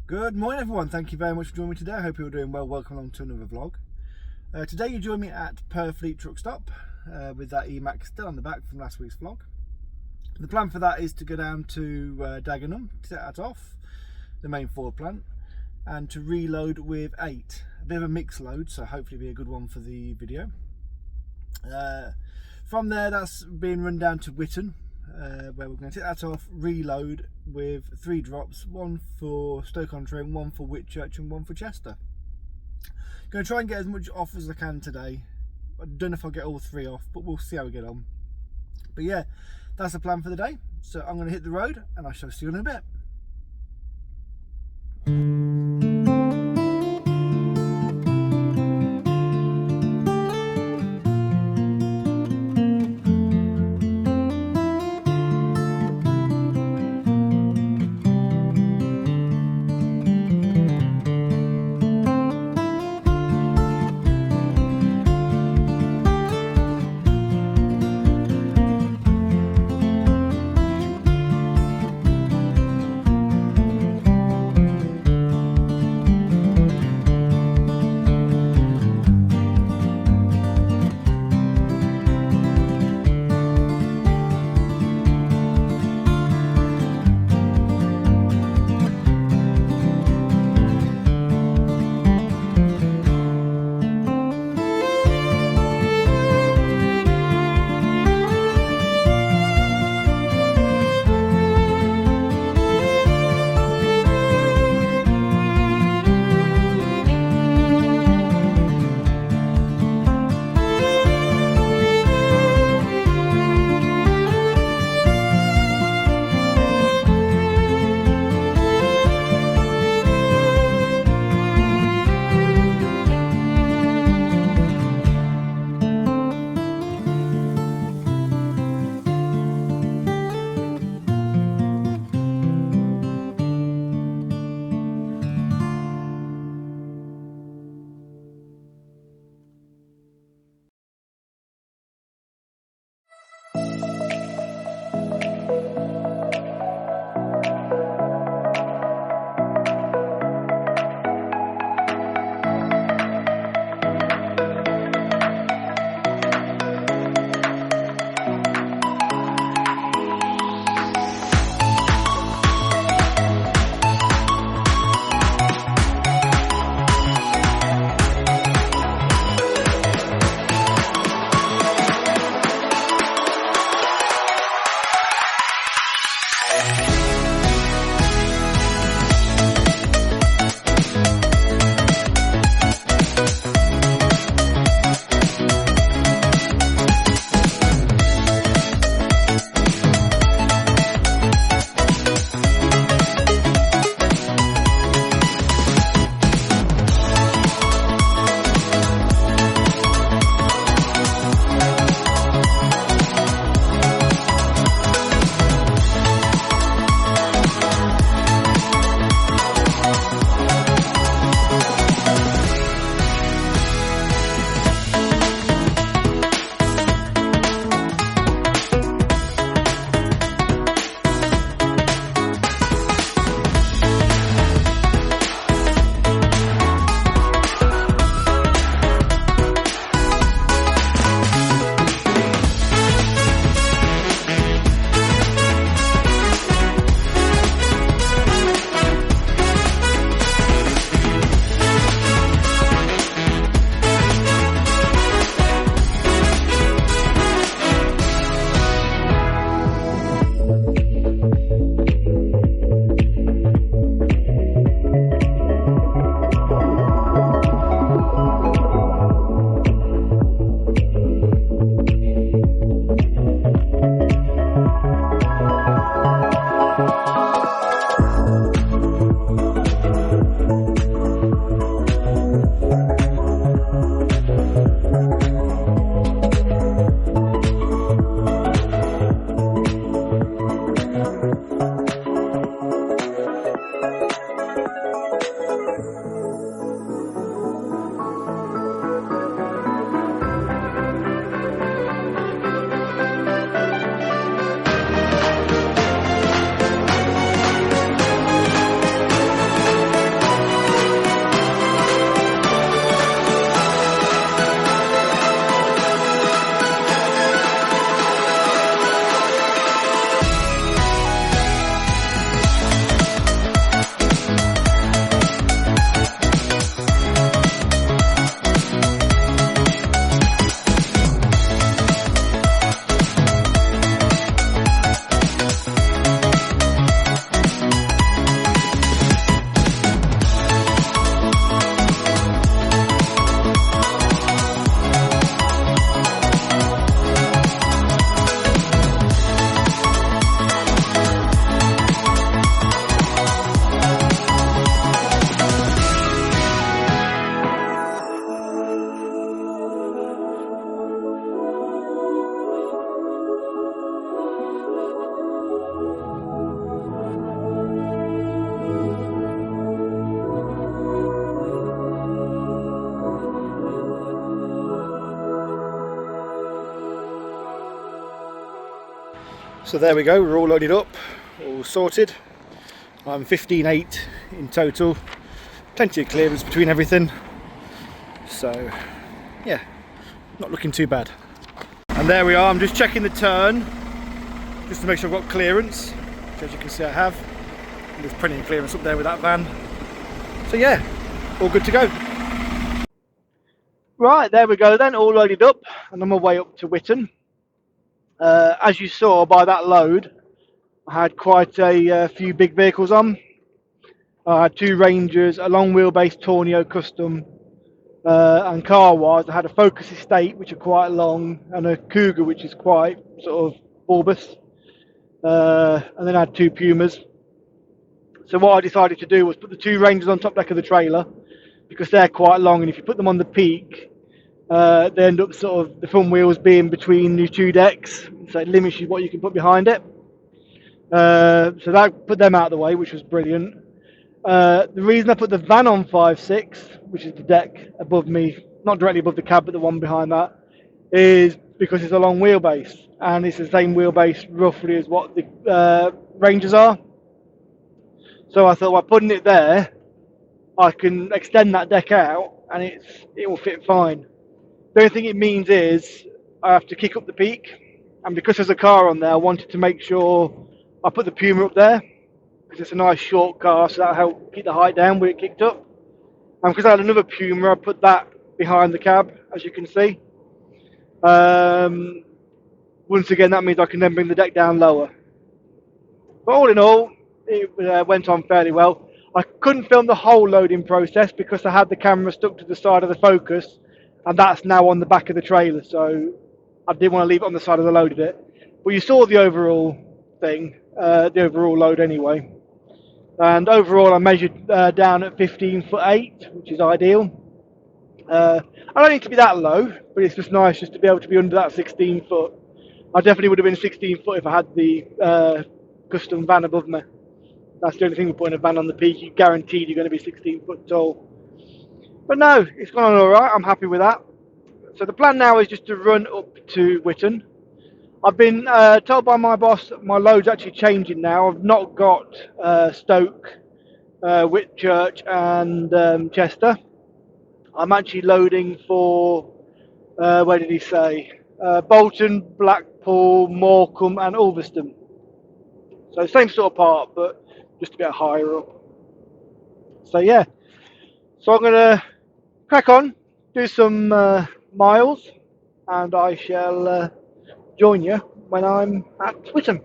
Good morning everyone, thank you very much for joining me today. I hope you're doing well. Welcome along to another vlog. Today you join me at Perfleet truck stop with that E-Mac still on the back from last week's vlog. The plan for that is to go down to Dagenham to set that off, the main Ford plant, and to reload with 8. A bit of a mixed load, so hopefully be a good one for the video. From there that's being run down to Wyton, where we're going to take that off, reload with 3 drops, one for Stoke-on-Trent, one for Whitchurch and one for Chester. Going to try and get as much off as I can today. I don't know if I'll get all 3 off, but we'll see how we get on. But yeah, that's the plan for the day. So I'm going to hit the road and I shall see you in a bit. So there we go, we're all loaded up, all sorted. I'm 15.8 in total, plenty of clearance between everything. So yeah, not looking too bad. And there we are, I'm just checking the turn, just to make sure I've got clearance, which as you can see I have. And there's plenty of clearance up there with that van. So yeah, all good to go. Right, there we go then, all loaded up, and on my way up to Wyton. As you saw by that load, I had quite a few big vehicles on. I had 2 Rangers, a long wheelbase Tornio Custom, and car-wise I had a Focus Estate, which are quite long, and a Cougar, which is quite sort of bulbous, and then I had 2 Pumas. So what I decided to do was put the 2 Rangers on top deck of the trailer, because they're quite long, and if you put them on the peak, they end up sort of the front wheels being between the 2 decks, so it limits you what you can put behind it. So that put them out of the way, which was brilliant. The reason I put the van on 5.6, which is the deck above me, not directly above the cab, but the one behind that, is because it's a long wheelbase, and it's the same wheelbase roughly as what the Rangers are. So I thought by putting it there, I can extend that deck out, and it will fit fine. The only thing it means is I have to kick up the peak, and because there's a car on there, I wanted to make sure I put the Puma up there, because it's a nice short car, so that'll help keep the height down when it kicked up. And because I had another Puma, I put that behind the cab, as you can see. Once again, that means I can then bring the deck down lower. But all in all, it went on fairly well. I couldn't film the whole loading process because I had the camera stuck to the side of the Focus, and that's now on the back of the trailer, so I didn't want to leave it on the side of the load bit. But you saw the overall thing, the overall load anyway. And overall I measured down at 15'8", which is ideal. I don't need to be that low, but it's just nice just to be able to be under that 16 foot. I definitely would have been 16 foot if I had the custom van above me. That's the only thing with putting a van on the peak, you're guaranteed you're going to be 16 foot tall. But no, it's gone on alright, I'm happy with that. So the plan now is just to run up to Wyton. I've been told by my boss that my load's actually changing now. I've not got Stoke, Whitchurch and Chester. I'm actually loading for, where did he say? Bolton, Blackpool, Morecambe and Ulverston. So same sort of part, but just a bit higher up. So yeah, so I'm going to crack on, do some miles, and I shall join you when I'm at Wyton.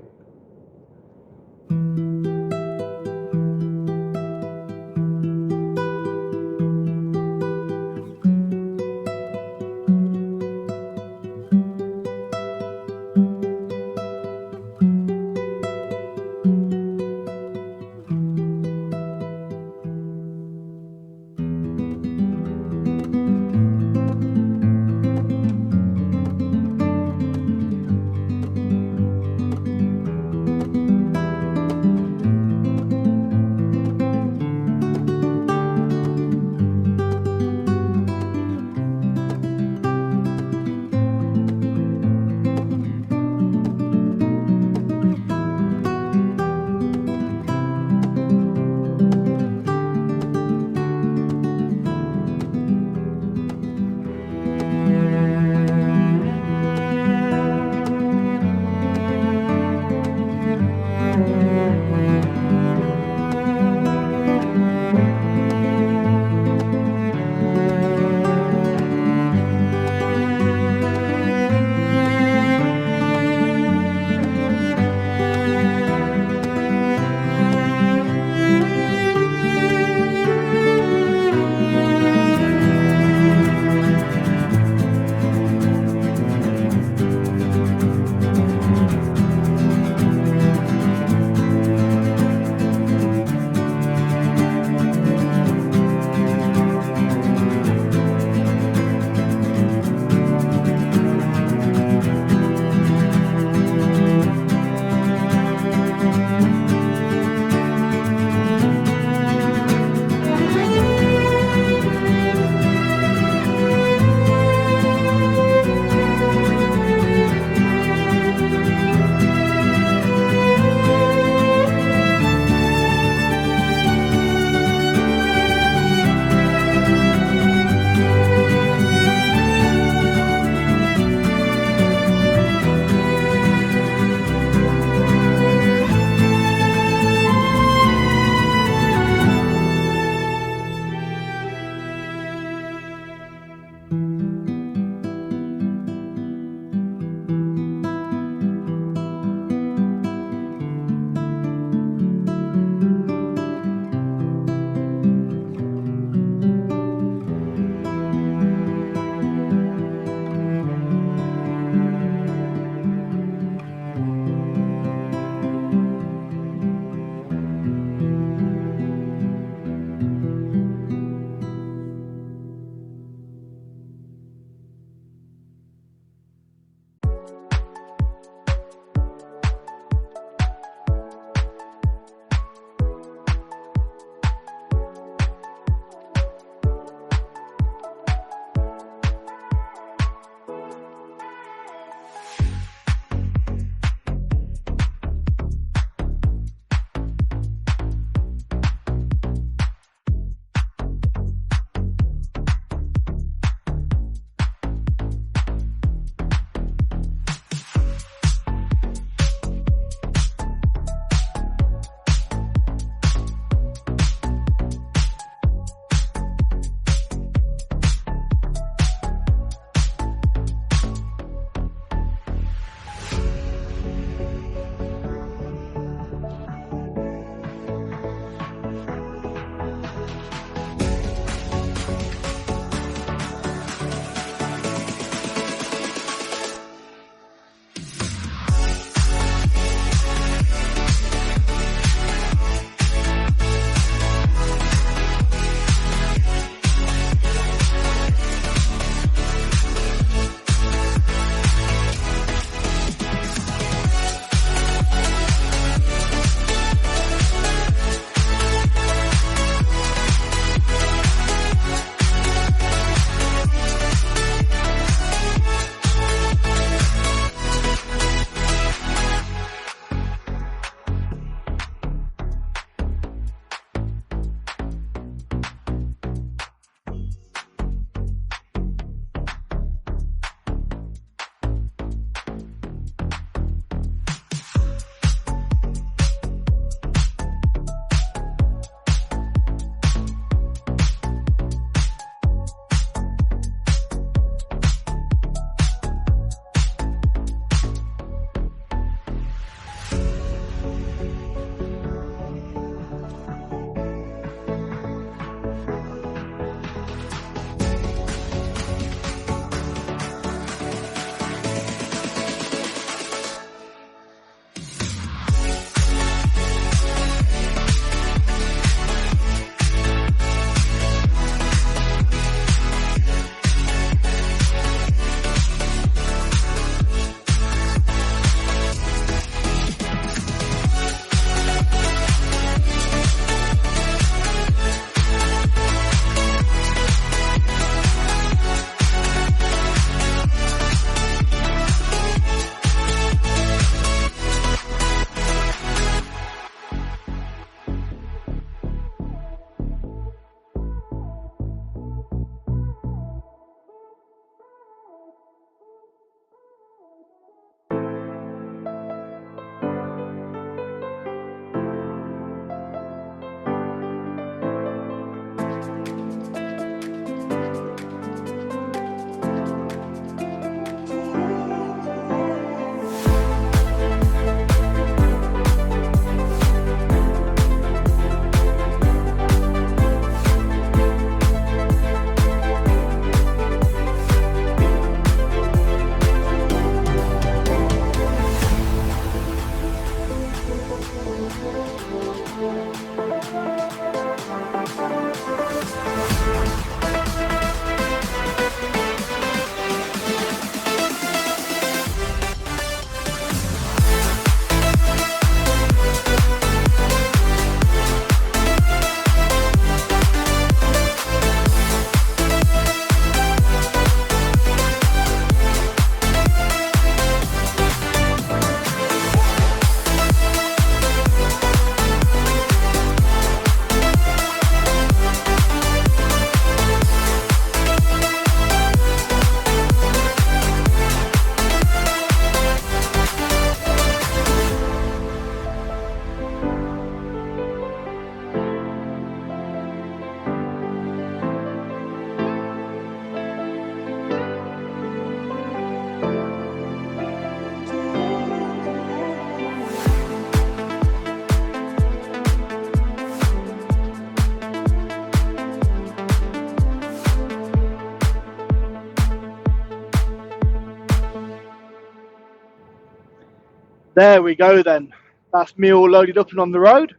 There we go then. That's me all loaded up and on the road.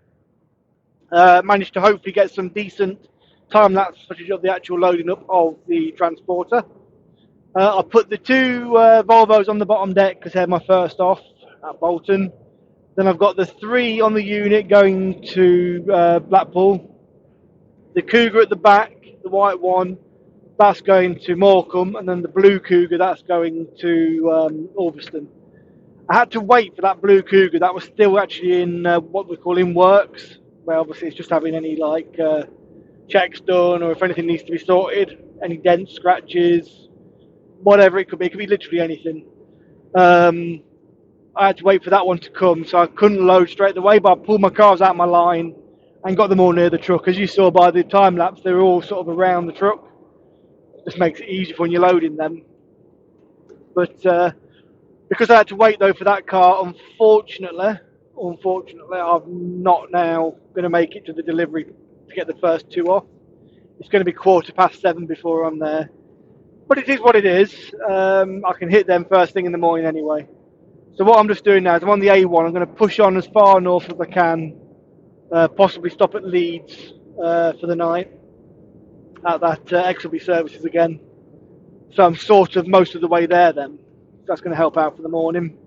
Managed to hopefully get some decent time-lapse footage of the actual loading up of the transporter. I put the two Volvos on the bottom deck because they're my first off at Bolton. Then I've got the 3 on the unit going to Blackpool. The Cougar at the back, the white one, that's going to Morecambe, and then the blue Cougar, that's going to Ulverston. I had to wait for that blue Cougar. That was still actually in what we call in works, where obviously it's just having any like checks done, or if anything needs to be sorted, any dents, scratches, whatever it could be. It could be literally anything. I had to wait for that one to come, so I couldn't load straight away, but I pulled my cars out of my line and got them all near the truck. As you saw by the time lapse, they were all sort of around the truck. Just makes it easier for when you're loading them. But because I had to wait though for that car, unfortunately, I'm not now going to make it to the delivery to get the first 2 off. It's going to be 7:15 before I'm there. But it is what it is. I can hit them first thing in the morning anyway. So what I'm just doing now is I'm on the A1. I'm going to push on as far north as I can, possibly stop at Leeds for the night at that XLB services again. So I'm sort of most of the way there then. That's going to help out for the morning.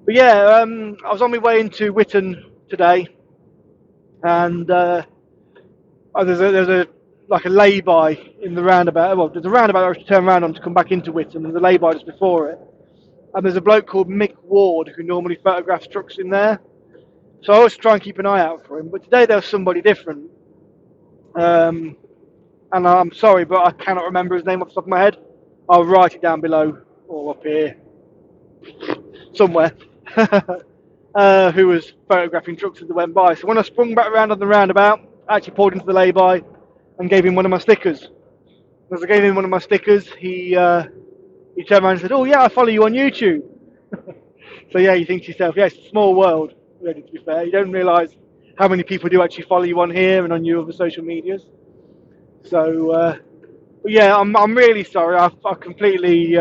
But yeah, I was on my way into Wyton today, and there's a like a lay-by in the roundabout. Well, there's a roundabout I have to turn around on to come back into Wyton. There's a lay-by just before it. And there's a bloke called Mick Ward who normally photographs trucks in there. So I always try and keep an eye out for him. But today there was somebody different. And I'm sorry, but I cannot remember his name off the top of my head. I'll write it down below, or up here, somewhere. Who was photographing trucks as they went by. So when I sprung back around on the roundabout, I actually pulled into the lay-by and gave him one of my stickers. As I gave him one of my stickers, he turned around and said, "Oh yeah, I follow you on YouTube." So yeah, you think to yourself, yeah, it's a small world, really, to be fair. You don't realise how many people do actually follow you on here and on your other social medias. So, but yeah, I'm really sorry. I completely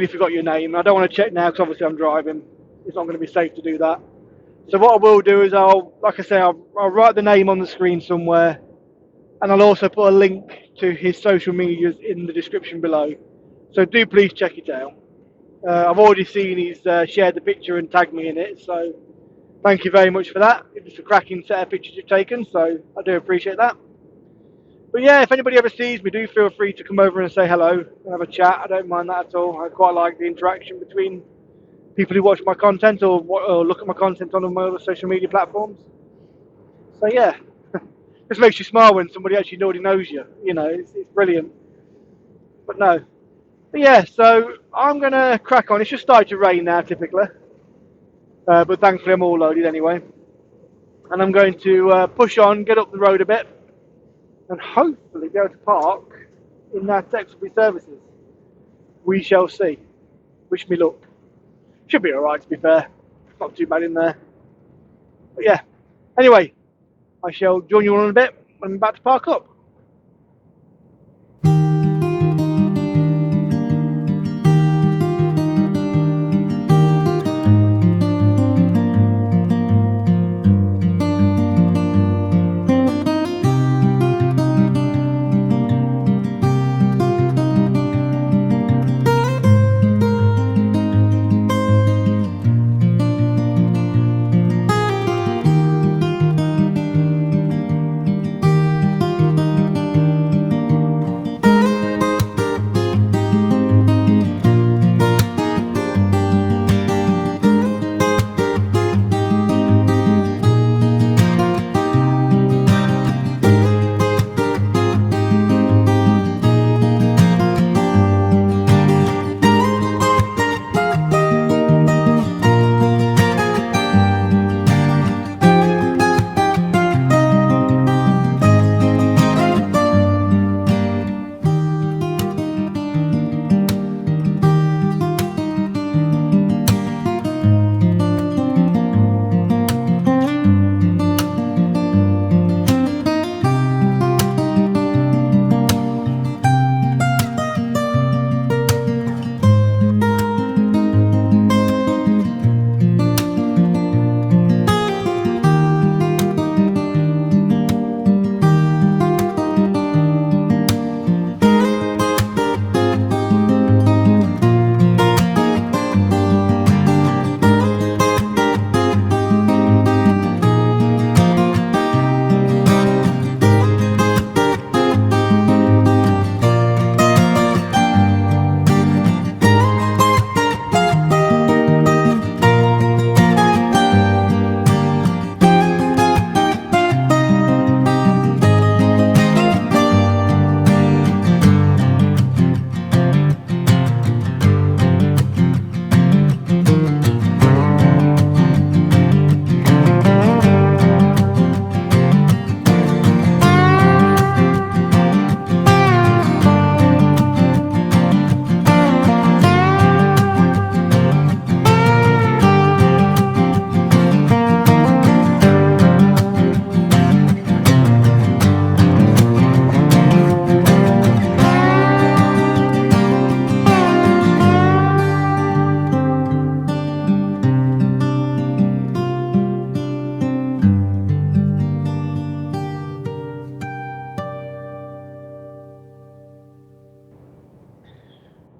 forgot your name. I don't want to check now because obviously I'm driving. It's not going to be safe to do that. So what I will do is I'll write the name on the screen somewhere, and I'll also put a link to his social medias in the description below. So do please check it out. I've already seen he's shared the picture and tagged me in it, so thank you very much for that. It's a cracking set of pictures you've taken, so I do appreciate that. But yeah, if anybody ever sees me, do feel free to come over and say hello and have a chat. I don't mind that at all. I quite like the interaction between people who watch my content or look at my content on my other social media platforms. So yeah, just makes you smile when somebody actually already knows you. You know, it's brilliant. But no. But yeah, so I'm going to crack on. It's just started to rain now, typically. But thankfully I'm all loaded anyway. And I'm going to push on, get up the road a bit, and hopefully be able to park in that XLB services. We shall see. Wish me luck. Should be alright, to be fair. Not too bad in there. But yeah. Anyway, I shall join you on in a bit when I'm about to park up.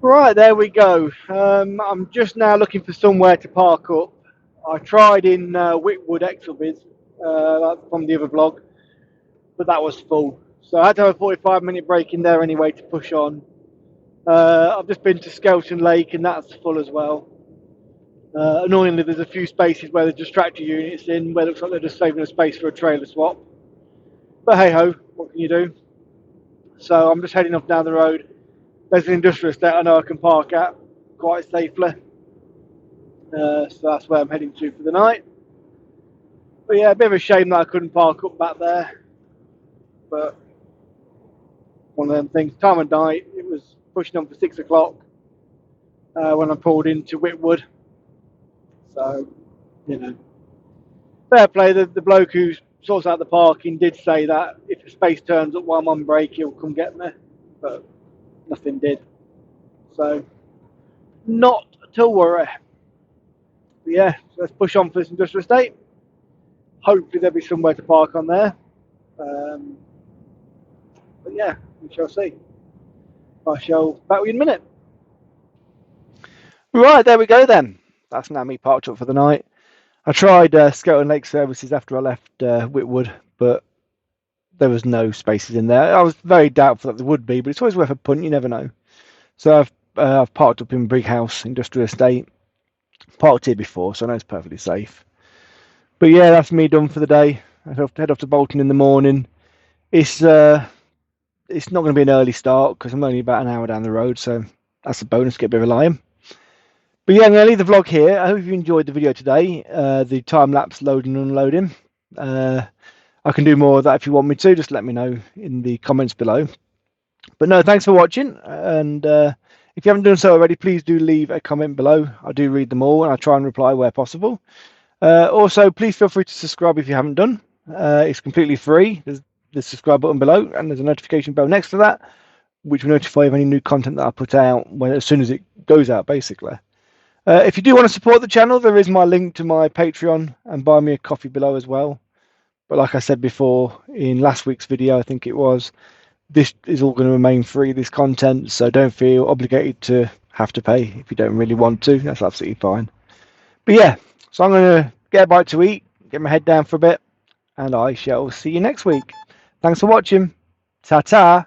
Right, there we go. I'm just now looking for somewhere to park up. I tried in Whitwood, Exelby's, that's from the other vlog, but that was full. So I had to have a 45-minute break in there anyway to push on. I've just been to Skelton Lake and that's full as well. Annoyingly, there's a few spaces where there's just tractor units in, where it looks like they're just saving a space for a trailer swap. But hey ho, what can you do? So I'm just heading off down the road. There's an industrial estate I know I can park at quite safely. So that's where I'm heading to for the night. But yeah, a bit of a shame that I couldn't park up back there. But one of them things, time of night, it was pushing on for 6 o'clock when I pulled into Whitwood. So, you know, fair play. The bloke who sorts out the parking did say that if the space turns up while I'm on break, he'll come get me. But nothing did. So, not to worry. But yeah, so let's push on for this industrial estate. Hopefully there'll be somewhere to park on there. But yeah, we shall see. I shall back with you in a minute. Right, there we go then. That's now me parked up for the night. I tried Skelton Lake Services after I left Whitwood, but there was no spaces in there. I was very doubtful that there would be, but it's always worth a punt, you never know. So I've parked up in Brighouse Industrial Estate. Parked here before, so I know it's perfectly safe. But yeah, that's me done for the day. I have to head off to Bolton in the morning. It's not going to be an early start because I'm only about an hour down the road, so that's a bonus, get a bit of a lie. But yeah, I'm going to leave the vlog here. I hope you enjoyed the video today, the time-lapse loading and unloading. I can do more of that if you want me to, just let me know in the comments below. But no, thanks for watching, and if you haven't done so already, please do leave a comment below. I do read them all, and I try and reply where possible. Also, please feel free to subscribe if you haven't done. It's completely free. There's the subscribe button below, and there's a notification bell next to that, which will notify of any new content that I put out as soon as it goes out, basically. If you do want to support the channel, there is my link to my Patreon and buy me a coffee below as well. But like I said before, in last week's video, I think it was, this is all going to remain free, this content, so don't feel obligated to have to pay if you don't really want to. That's absolutely fine. But yeah, so I'm going to get a bite to eat, get my head down for a bit, and I shall see you next week. Thanks for watching. Ta-ta.